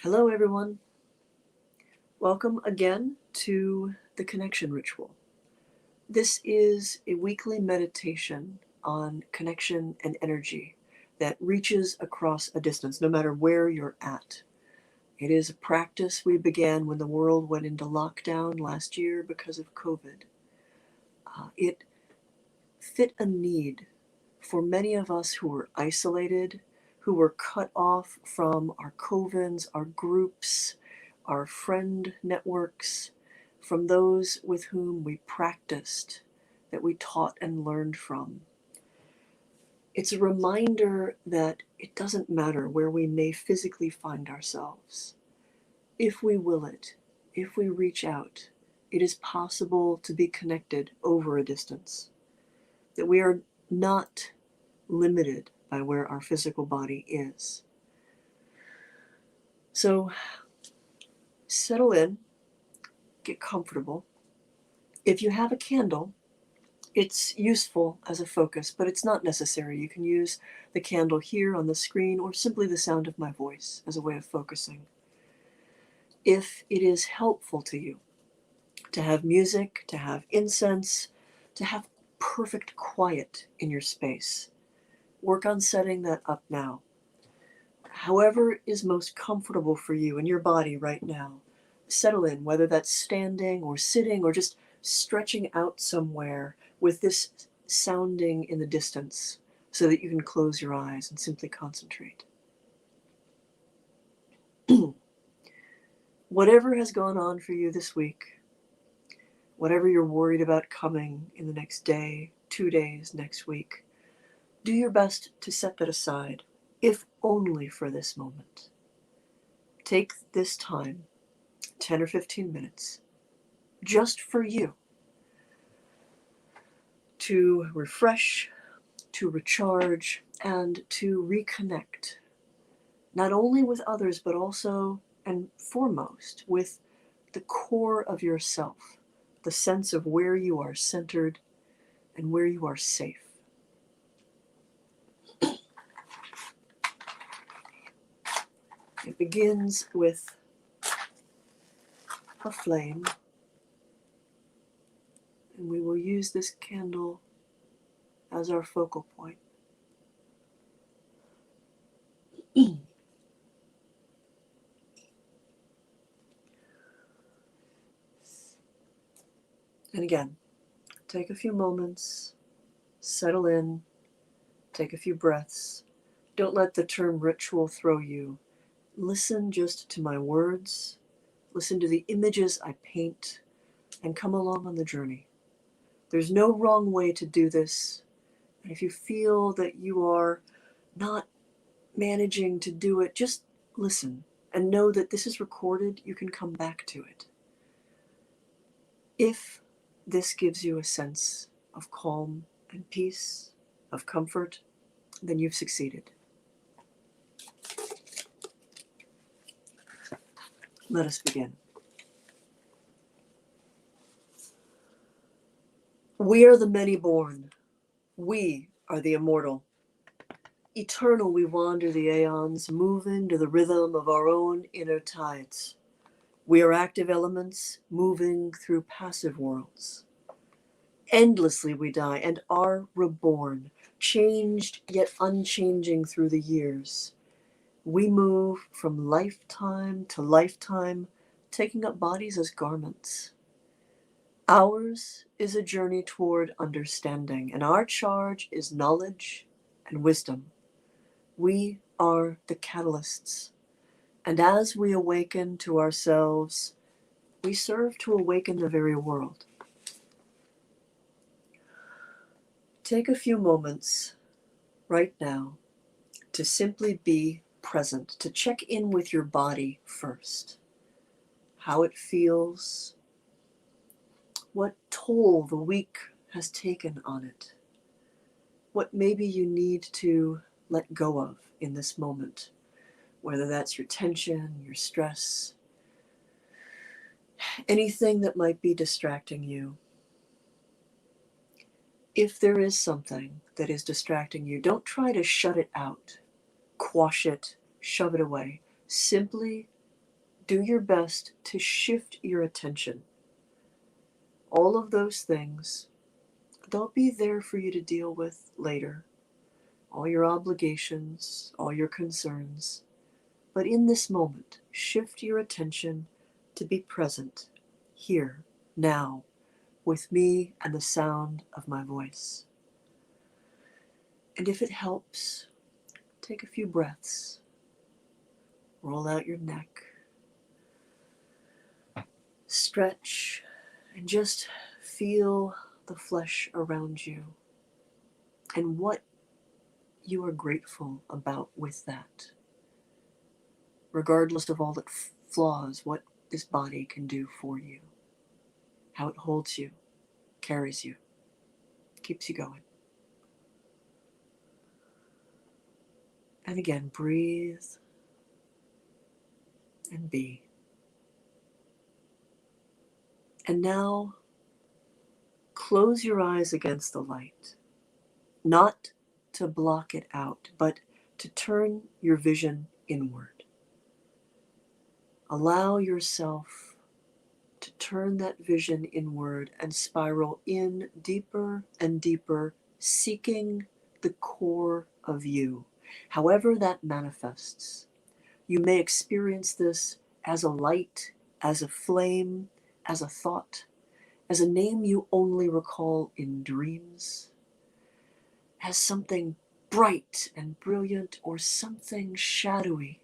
Hello, everyone. Welcome again to the Connection Ritual. This is a weekly meditation on connection and energy that reaches across a distance, no matter where you're at. It is a practice we began when the world went into lockdown last year because of COVID. It fit a need for many of us who were isolated, who were cut off from our covens, our groups, our friend networks, from those with whom we practiced, that we taught and learned from. It's a reminder that it doesn't matter where we may physically find ourselves. If we will it, if we reach out, it is possible to be connected over a distance. That we are not limited by where our physical body is. So settle in, get comfortable. If you have a candle, it's useful as a focus, but it's not necessary. You can use the candle here on the screen or simply the sound of my voice as a way of focusing. If it is helpful to you to have music, to have incense, to have perfect quiet in your space, work on setting that up now. However is most comfortable for you in your body right now, settle in, whether that's standing or sitting or just stretching out somewhere with this sounding in the distance so that you can close your eyes and simply concentrate. Whatever has gone on for you this week, whatever you're worried about coming in the next day, 2 days, next week, do your best to set that aside, if only for this moment. Take this time, 10 or 15 minutes, just for you, to refresh, to recharge, and to reconnect, not only with others, but also and foremost with the core of yourself, the sense of where you are centered and where you are safe. It begins with a flame, and we will use this candle as our focal point. And again, take a few moments, settle in, take a few breaths. Don't let the term ritual throw you. Listen just to my words, listen to the images I paint, and come along on the journey. There's no wrong way to do this. And if you feel that you are not managing to do it, just listen and know that this is recorded. You can come back to it. If this gives you a sense of calm and peace, of comfort, then you've succeeded. Let us begin. We are the many born. We are the immortal. Eternal we wander the aeons, moving to the rhythm of our own inner tides. We are active elements, moving through passive worlds. Endlessly we die and are reborn, changed yet unchanging through the years. We move from lifetime to lifetime, taking up bodies as garments. Ours is a journey toward understanding, and our charge is knowledge and wisdom. We are the catalysts, and as we awaken to ourselves, we serve to awaken the very world. Take a few moments right now to simply be present, to check in with your body first. How it feels, what toll the week has taken on it, what maybe you need to let go of in this moment, whether that's your tension, your stress, anything that might be distracting you. If there is something that is distracting you, don't try to shut it out, quash it, shove it away. Simply do your best to shift your attention. All of those things, they'll be there for you to deal with later. All your obligations, all your concerns. But in this moment, shift your attention to be present, here, now, with me and the sound of my voice. And if it helps, take a few breaths. Roll out your neck. Stretch and just feel the flesh around you and what you are grateful about with that. Regardless of all its flaws, what this body can do for you, how it holds you, carries you, keeps you going. And again, breathe and be. And now, close your eyes against the light, not to block it out, but to turn your vision inward. Allow yourself to turn that vision inward and spiral in deeper and deeper, seeking the core of you, however that manifests. You may experience this as a light, as a flame, as a thought, as a name you only recall in dreams, as something bright and brilliant, or something shadowy,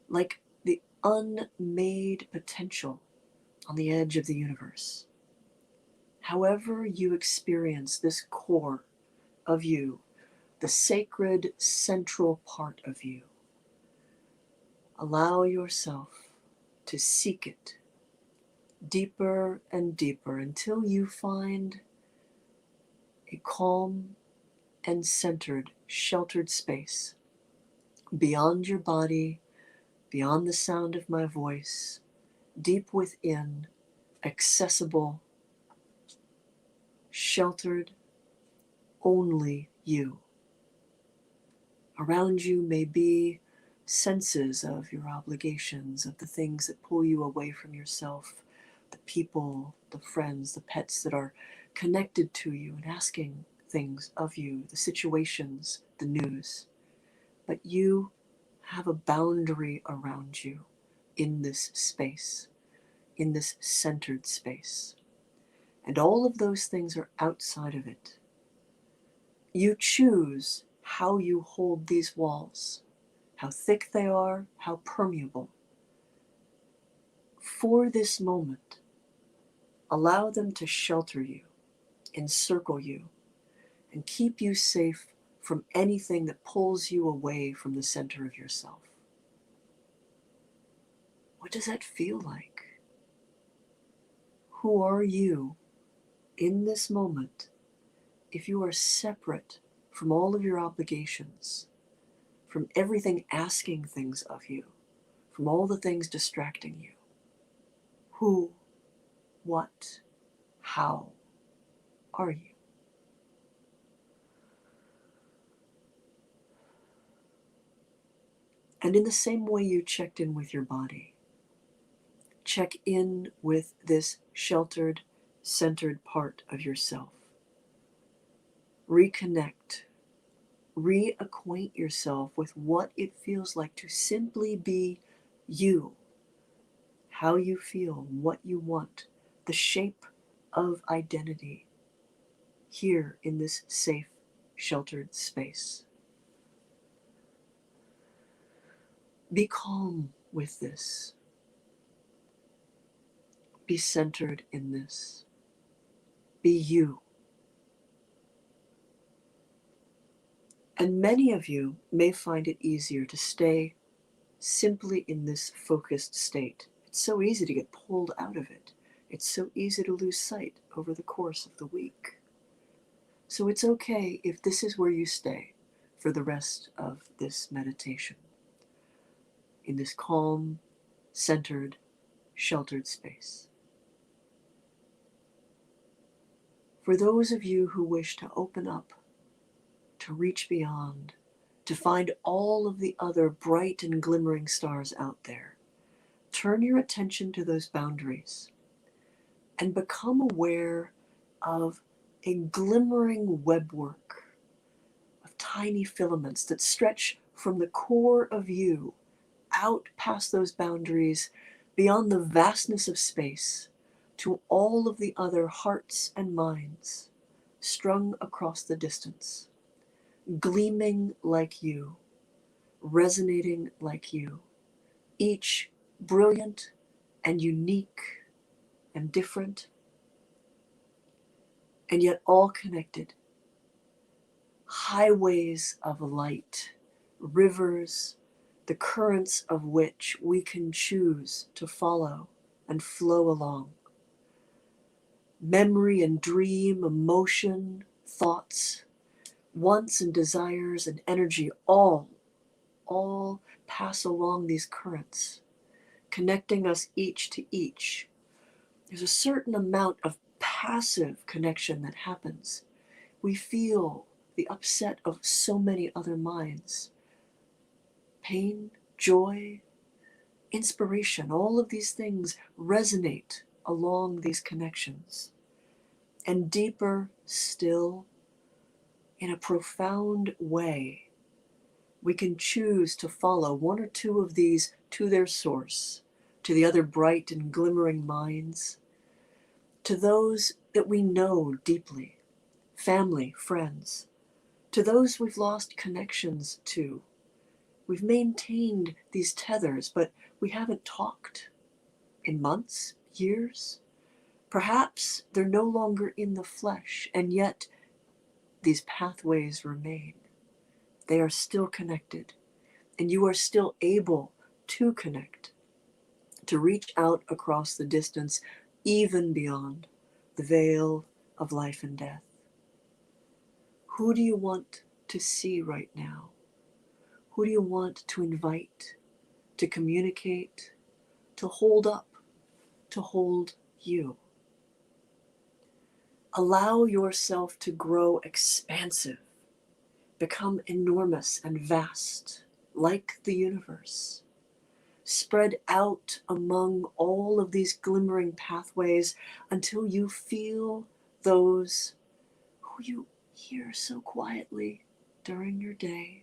like the unmade potential on the edge of the universe. However you experience this core of you, the sacred central part of you, allow yourself to seek it deeper and deeper until you find a calm and centered, sheltered space beyond your body, beyond the sound of my voice, deep within, accessible, sheltered, only you. Around you may be senses of your obligations, of the things that pull you away from yourself, the people, the friends, the pets that are connected to you and asking things of you, the situations, the news. But you have a boundary around you in this space, in this centered space. And all of those things are outside of it. You choose how you hold these walls, how thick they are, how permeable. For this moment, allow them to shelter you, encircle you, and keep you safe from anything that pulls you away from the center of yourself. What does that feel like? Who are you in this moment if you are separate from all of your obligations, from everything asking things of you, from all the things distracting you? Who, what, how are you? And in the same way you checked in with your body, check in with this sheltered, centered part of yourself. Reconnect, reacquaint yourself with what it feels like to simply be you, how you feel, what you want, the shape of identity here in this safe, sheltered space. Be calm with this. Be centered in this. Be you. And many of you may find it easier to stay simply in this focused state. It's so easy to get pulled out of it. It's so easy to lose sight over the course of the week. So it's okay if this is where you stay for the rest of this meditation, in this calm, centered, sheltered space. For those of you who wish to open up, to reach beyond, to find all of the other bright and glimmering stars out there, turn your attention to those boundaries and become aware of a glimmering webwork of tiny filaments that stretch from the core of you out past those boundaries, beyond the vastness of space, to all of the other hearts and minds strung across the distance, gleaming like you, resonating like you, each brilliant and unique and different, and yet all connected. Highways of light, rivers, the currents of which we can choose to follow and flow along. Memory and dream, emotion, thoughts, wants and desires and energy all pass along these currents, connecting us each to each. There's a certain amount of passive connection that happens. We feel the upset of so many other minds. Pain, joy, inspiration, all of these things resonate along these connections. And deeper still, in a profound way, we can choose to follow one or two of these to their source, to the other bright and glimmering minds, to those that we know deeply, family, friends, to those we've lost connections to. We've maintained these tethers, but we haven't talked in months, years. Perhaps they're no longer in the flesh, and yet these pathways remain. They are still connected, and you are still able to connect, to reach out across the distance, even beyond the veil of life and death. Who do you want to see right now? Who do you want to invite, to communicate, to hold up, to hold you? Allow yourself to grow expansive, become enormous and vast, like the universe. Spread out among all of these glimmering pathways until you feel those who you hear so quietly during your day.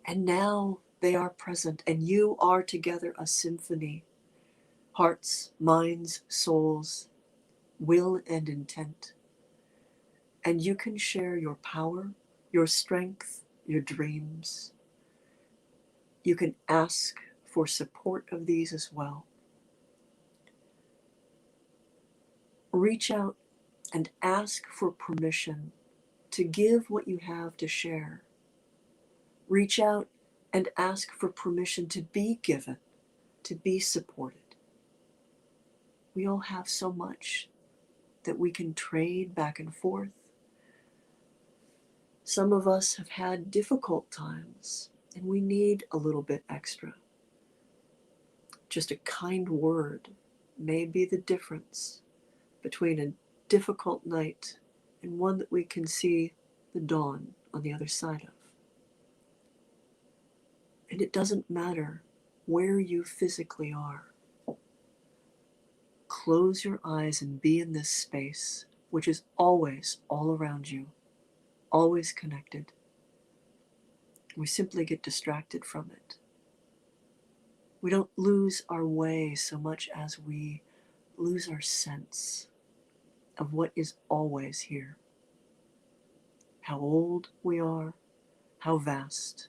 And now they are present, and you are together a symphony. Hearts, minds, souls, will and intent. And you can share your power, your strength, your dreams. You can ask for support of these as well. Reach out and ask for permission to give what you have to share. Reach out and ask for permission to be given, to be supported. We all have so much that we can trade back and forth. Some of us have had difficult times, and we need a little bit extra. Just a kind word may be the difference between a difficult night and one that we can see the dawn on the other side of. And it doesn't matter where you physically are. Close your eyes and be in this space, which is always all around you, always connected. We simply get distracted from it. We don't lose our way so much as we lose our sense of what is always here. How old we are, how vast,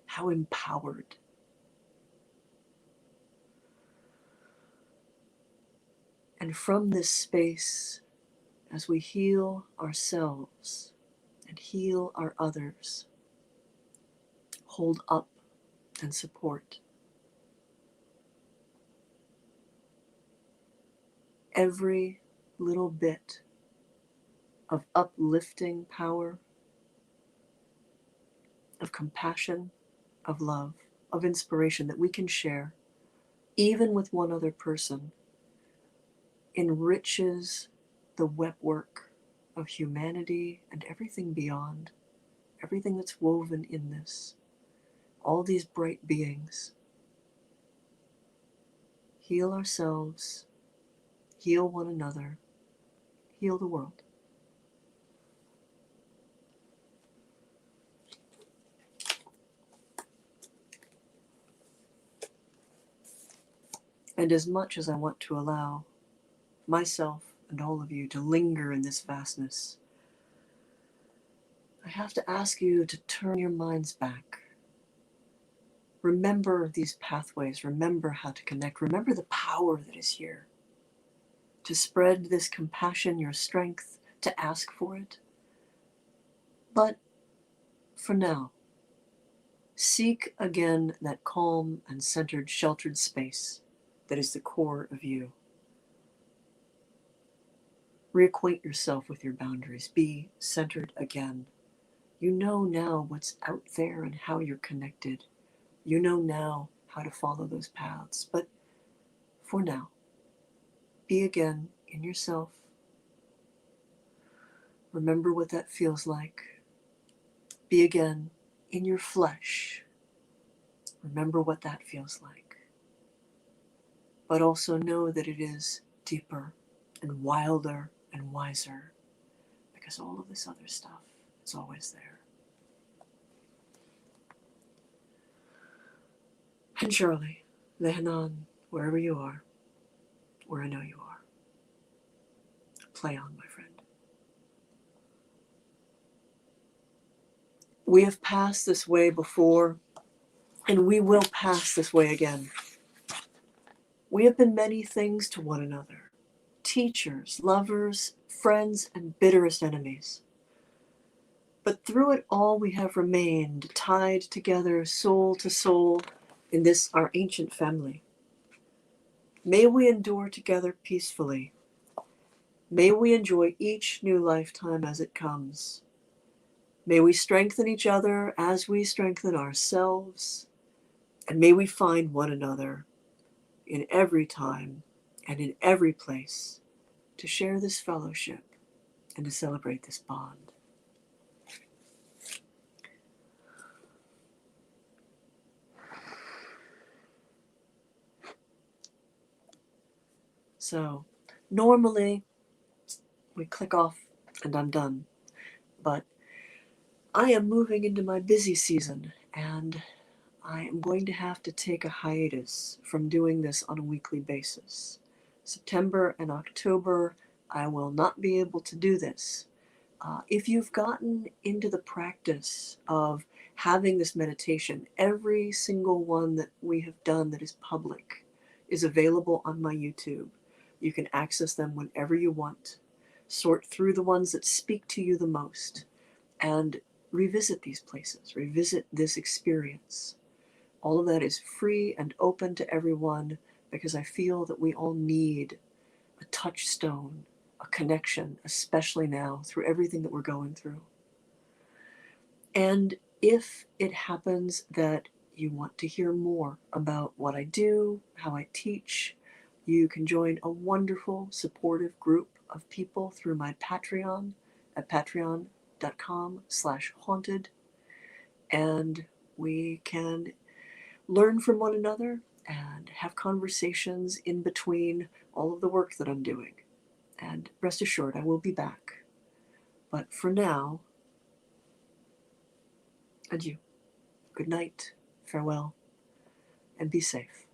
how empowered. And from this space, as we heal ourselves and heal our others, hold up and support. Every little bit of uplifting power, of compassion, of love, of inspiration that we can share, even with one other person, enriches the webwork of humanity and everything beyond, everything that's woven in this, all these bright beings. heal ourselves, heal one another, heal the world. And as much as I want to allow myself and all of you to linger in this vastness, I have to ask you to turn your minds back. Remember these pathways, remember how to connect, remember the power that is here. To spread this compassion, your strength, to ask for it. But for now, seek again that calm and centered, sheltered space that is the core of you. Reacquaint yourself with your boundaries. Be centered again. You know now what's out there and how you're connected. You know now how to follow those paths. But for now, be again in yourself. Remember what that feels like. Be again in your flesh. Remember what that feels like. But also know that it is deeper and wilder and wiser, because all of this other stuff is always there. And Shirley, Lehanan, wherever you are, where I know you are, play on, my friend. We have passed this way before, and we will pass this way again. We have been many things to one another, teachers, lovers, friends, and bitterest enemies. But through it all we have remained tied together soul to soul in this our ancient family. May we endure together peacefully. May we enjoy each new lifetime as it comes. May we strengthen each other as we strengthen ourselves, and may we find one another in every time and in every place to share this fellowship and to celebrate this bond. So normally we click off and I'm done, but I am moving into my busy season and I am going to have to take a hiatus from doing this on a weekly basis. September and October, I will not be able to do this. If you've gotten into the practice of having this meditation, every single one that we have done that is public is available on my YouTube. You can access them whenever you want. Sort through the ones that speak to you the most and revisit these places, revisit this experience. All of that is free and open to everyone because I feel that we all need a touchstone, a connection, especially now through everything that we're going through. And if it happens that you want to hear more about what I do, how I teach, you can join a wonderful supportive group of people through my Patreon at patreon.com/haunted. And we can learn from one another and have conversations in between all of the work that I'm doing. And rest assured, I will be back. But for now, adieu. Good night, farewell, and be safe.